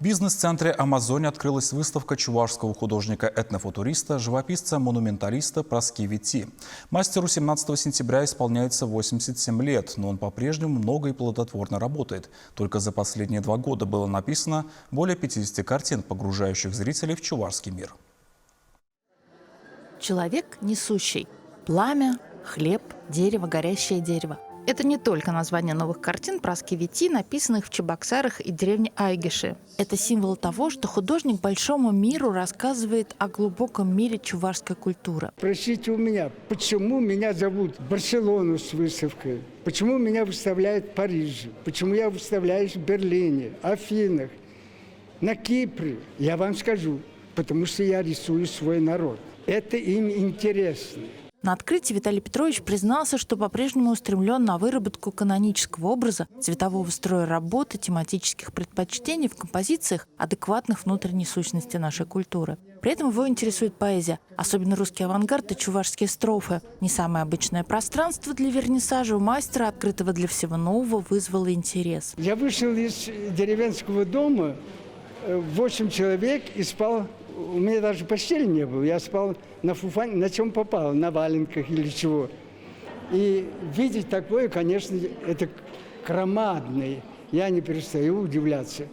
В бизнес-центре «Амазония» открылась выставка чувашского художника-этнофутуриста, живописца-монументалиста Праске Вити. Мастеру 17 сентября исполняется 87 лет, но он по-прежнему много и плодотворно работает. Только за последние 2 года было написано более 50 картин, погружающих зрителей в чувашский мир. Человек несущий. Пламя, хлеб, дерево, горящее дерево. Это не только название новых картин Праске Вити, написанных в Чебоксарах и деревне Айгиши. Это символ того, что художник большому миру рассказывает о глубоком мире чувашской культуры. Спросите у меня, почему меня зовут в Барселону с выставкой? Почему меня выставляют в Париже? Почему я выставляюсь в Берлине, Афинах, на Кипре? Я вам скажу, потому что я рисую свой народ. Это им интересно. На открытии Виталий Петрович признался, что по-прежнему устремлен на выработку канонического образа, цветового строя работы, тематических предпочтений в композициях, адекватных внутренней сущности нашей культуры. При этом его интересует поэзия, особенно русский авангард и чувашские строфы. Не самое обычное пространство для вернисажа у мастера, открытого для всего нового, вызвало интерес. Я вышел из деревенского дома, 8 человек, и спал. У меня даже постели не было. Я спал на фуфане, на чем попало, на валенках или чего. И видеть такое, конечно, это громадное. Я не перестаю удивляться.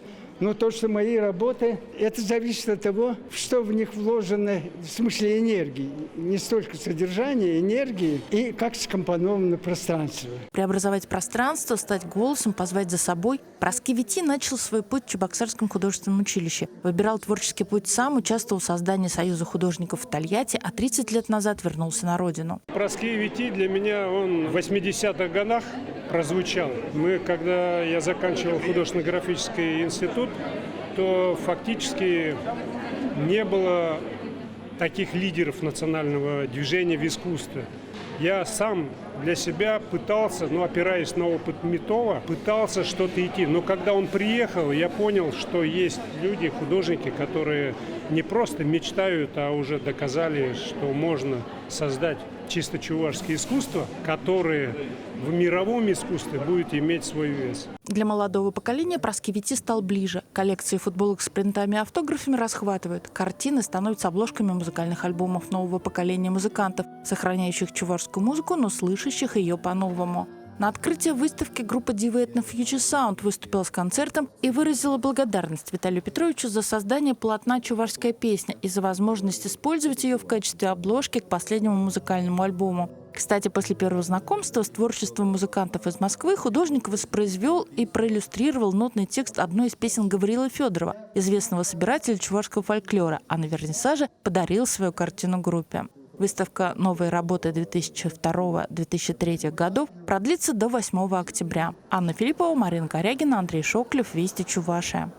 Но то, что мои работы, это зависит от того, что в них вложено, в смысле энергии. Не столько содержания, энергии, и как скомпоновано пространство. Преобразовать пространство, стать голосом, позвать за собой. Праске Вити начал свой путь в Чебоксарском художественном училище. Выбирал творческий путь сам, участвовал в создании Союза художников в Тольятти, а 30 лет назад вернулся на родину. Праске Вити для меня, он в 80-х годах прозвучал. Когда я заканчивал художественно-графический институт, то фактически не было таких лидеров национального движения в искусстве. Я сам для себя пытался, опираясь на опыт Метова, пытался что-то идти. Но когда он приехал, я понял, что есть люди, художники, которые не просто мечтают, а уже доказали, что можно создать чисто чувашское искусство, которое в мировом искусстве будет иметь свой вес. Для молодого поколения Праске Вити стал ближе. Коллекции футболок с принтами и автографами расхватывают. Картины становятся обложками музыкальных альбомов нового поколения музыкантов, сохраняющих чувашскую музыку, но слышащих ее по-новому. На открытии выставки группа дивы Ethno Future Sound выступила с концертом и выразила благодарность Виталию Петровичу за создание полотна «Чувашская песня» и за возможность использовать ее в качестве обложки к последнему музыкальному альбому. Кстати, после первого знакомства с творчеством музыкантов из Москвы художник воспроизвел и проиллюстрировал нотный текст одной из песен Гавриила Федорова, известного собирателя чувашского фольклора, а на вернисаже подарил свою картину группе. Выставка «Новые работы 2002-2003 годов» продлится до 8 октября. Анна Филиппова, Марина Корягина, Андрей Шоклев, Вести Чувашия.